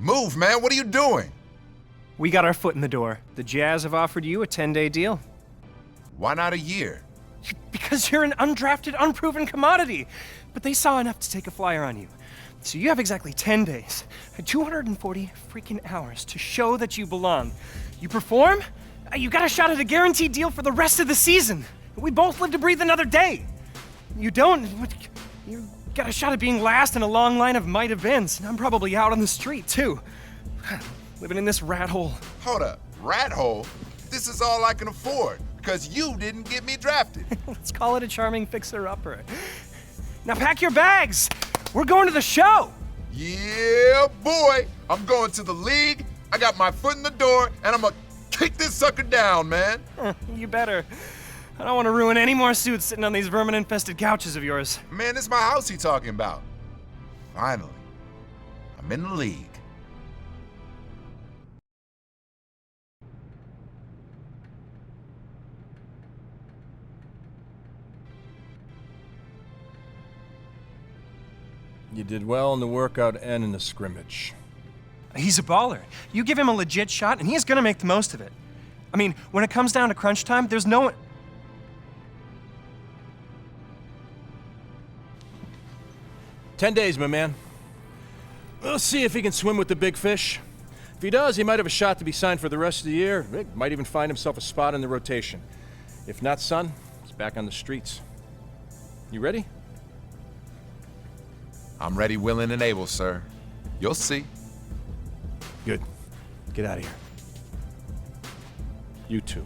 Move, man. What are you doing? We got our foot in the door. The Jazz have offered you a 10-day deal. Why not a year? Because you're an undrafted, unproven commodity. But they saw enough to take a flyer on you. So you have exactly 10 days, 240 freaking hours to show that you belong. You perform, you got a shot at a guaranteed deal for the rest of the season. We both live to breathe another day. You don't, you got a shot at being last in a long line of might have beens, and I'm probably out on the street too. Living in this rat hole. Hold up, rat hole? This is all I can afford, because you didn't get me drafted. Let's call it a charming fixer-upper. Now pack your bags. We're going to the show. Yeah, boy. I'm going to the league. I got my foot in the door, and I'm gonna kick this sucker down, man. You better. I don't want to ruin any more suits sitting on these vermin-infested couches of yours. Man, this is my house he talking about. Finally, I'm in the league. You did well in the workout and in the scrimmage. He's a baller. You give him a legit shot, and he's gonna make the most of it. I mean, when it comes down to crunch time, there's no one... 10 days, my man. We'll see if he can swim with the big fish. If he does, he might have a shot to be signed for the rest of the year. He might even find himself a spot in the rotation. If not, son, he's back on the streets. You ready? I'm ready, willing, and able, sir. You'll see. Good. Get out of here. You too.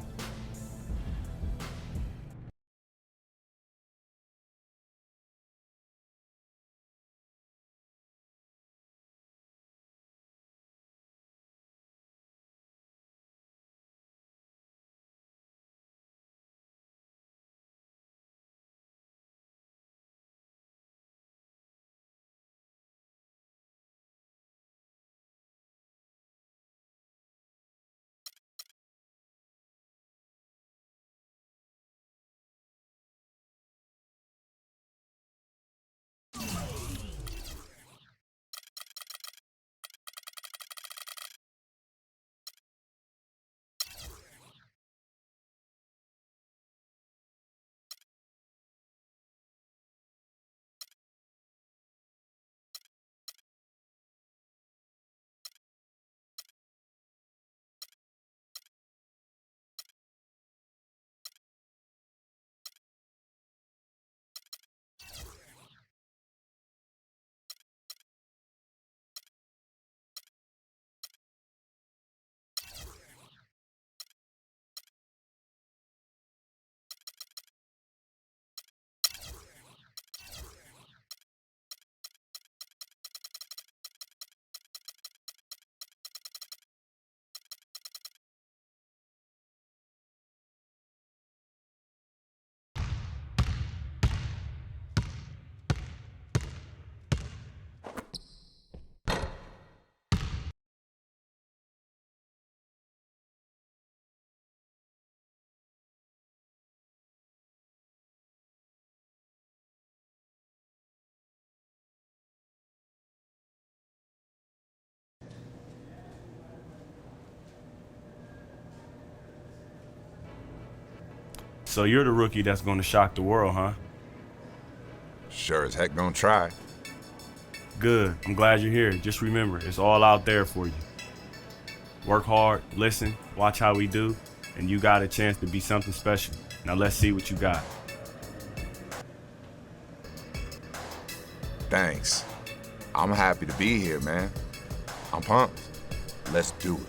So you're the rookie that's gonna shock the world, huh? Sure as heck gonna try. Good. I'm glad you're here. Just remember, it's all out there for you. Work hard, listen, watch how we do, and you got a chance to be something special. Now let's see what you got. Thanks. I'm happy to be here, man. I'm pumped. Let's do it.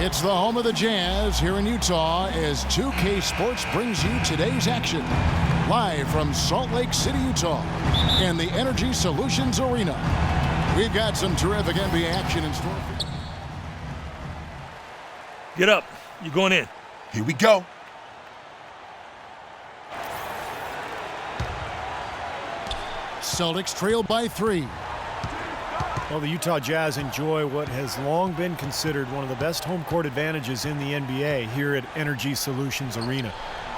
It's the home of the Jazz here in Utah as 2K Sports brings you today's action. Live from Salt Lake City, Utah, and the Energy Solutions Arena. We've got some terrific NBA action in store. Get up. You're going in. Here we go. Celtics trail by 3. Well, the Utah Jazz enjoy what has long been considered one of the best home court advantages in the NBA here at Energy Solutions Arena.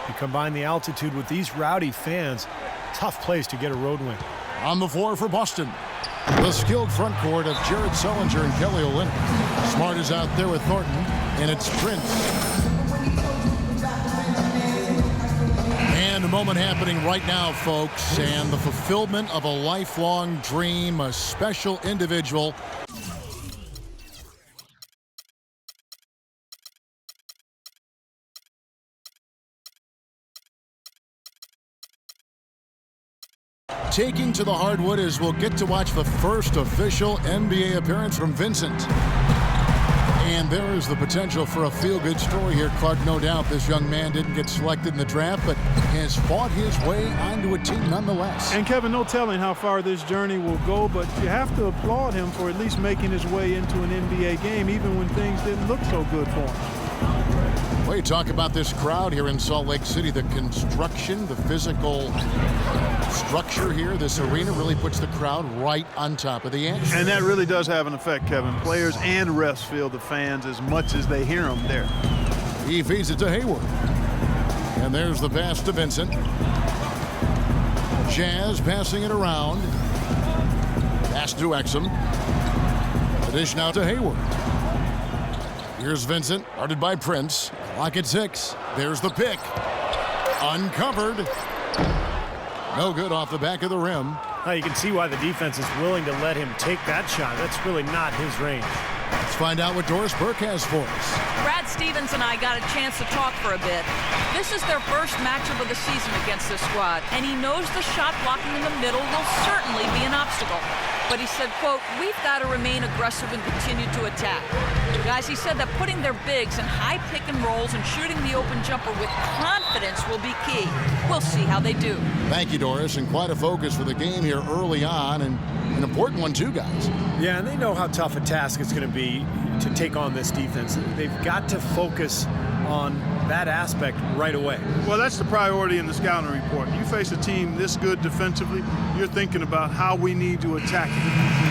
You combine the altitude with these rowdy fans, tough place to get a road win. On the floor for Boston, the skilled front court of Jared Sullinger and Kelly Olynyk. Smart is out there with Thornton, and it's Prince. And a moment happening right now, folks, and the fulfillment of a lifelong dream, a special individual. Taking to the hardwood as we'll get to watch the first official NBA appearance from Vincent. And there is the potential for a feel-good story here, Clark. No doubt this young man didn't get selected in the draft, but has fought his way onto a team nonetheless. And Kevin, no telling how far this journey will go, but you have to applaud him for at least making his way into an NBA game, even when things didn't look so good for him. Well, you talk about this crowd here in Salt Lake City, the construction, the physical structure here, this arena really puts the crowd right on top of the action. And that really does have an effect, Kevin. Players and refs feel the fans as much as they hear them there. He feeds it to Hayward. And there's the pass to Vincent. Jazz passing it around. Pass to Exum. The dish now to Hayward. Here's Vincent, guarded by Prince. Clock at 6. There's the pick. Uncovered. No good off the back of the rim. Now you can see why the defense is willing to let him take that shot. That's really not his range. Let's find out what Doris Burk has for us. Brad Stevens and I got a chance to talk for a bit. This is their first matchup of the season against this squad, and he knows the shot blocking in the middle will certainly be an obstacle. But he said, quote, "We've got to remain aggressive and continue to attack." Guys, he said that putting their bigs in high pick and rolls and shooting the open jumper with confidence will be key. We'll see how they do. Thank you, Doris, and quite a focus for the game here early on, and an important one too, guys. Yeah, and they know how tough a task it's going to be to take on this defense. They've got to focus on that aspect right away. Well, that's the priority in the scouting report. You face a team this good defensively, you're thinking about how we need to attack it.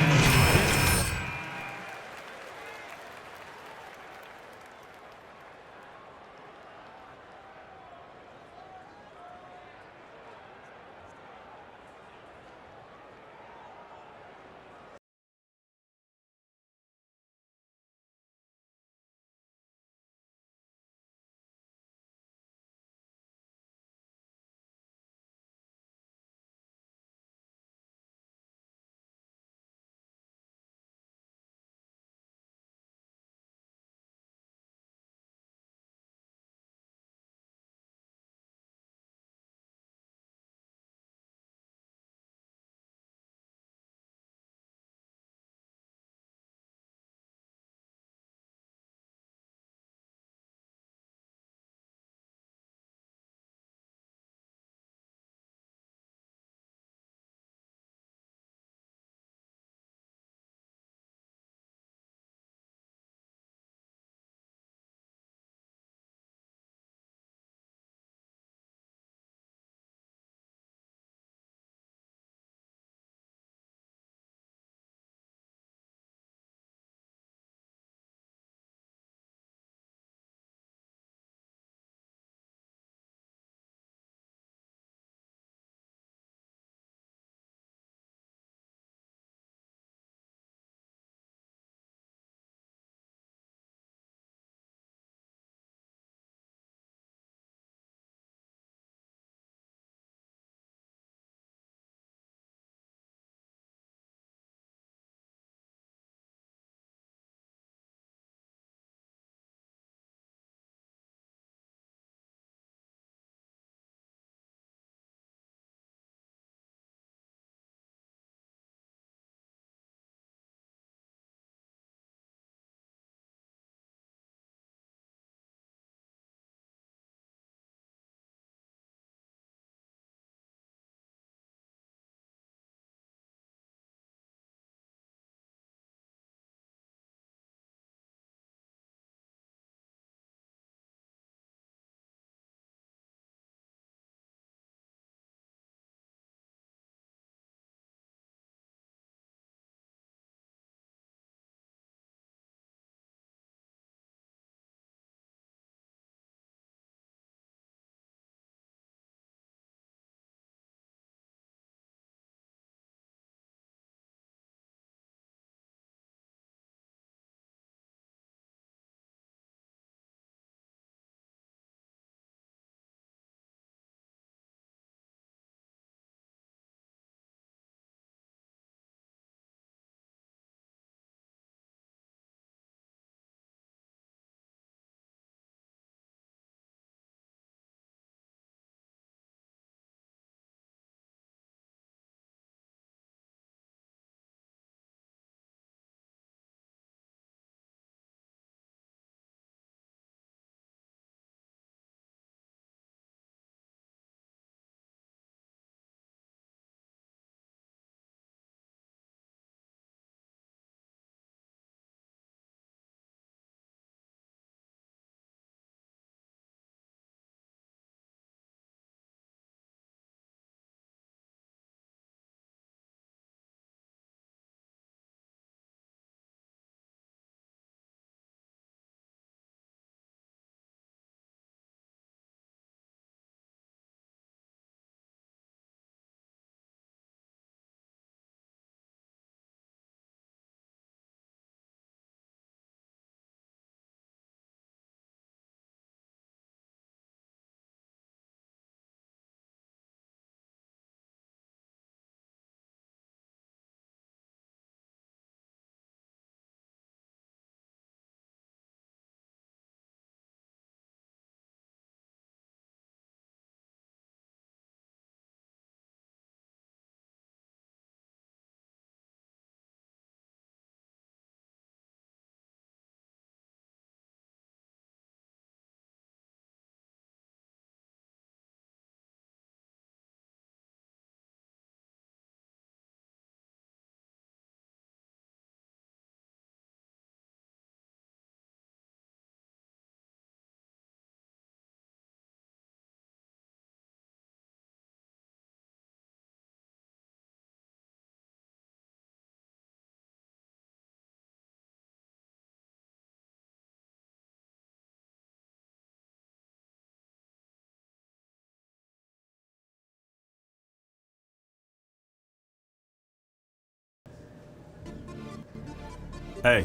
Hey,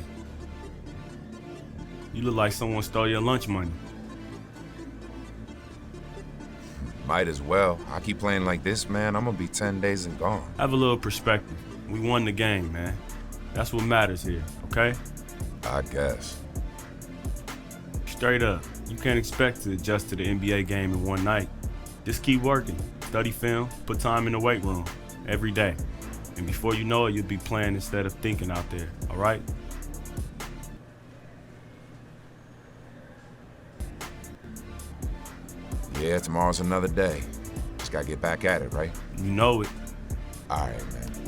you look like someone stole your lunch money. Might as well. I keep playing like this, man, I'm gonna be 10 days and gone. Have a little perspective. We won the game, man. That's what matters here, okay? I guess. Straight up, you can't expect to adjust to the NBA game in one night. Just keep working, study film, put time in the weight room every day. And before you know it, you'll be playing instead of thinking out there, all right? Yeah, tomorrow's another day. Just gotta get back at it, right? You know it. All right, man.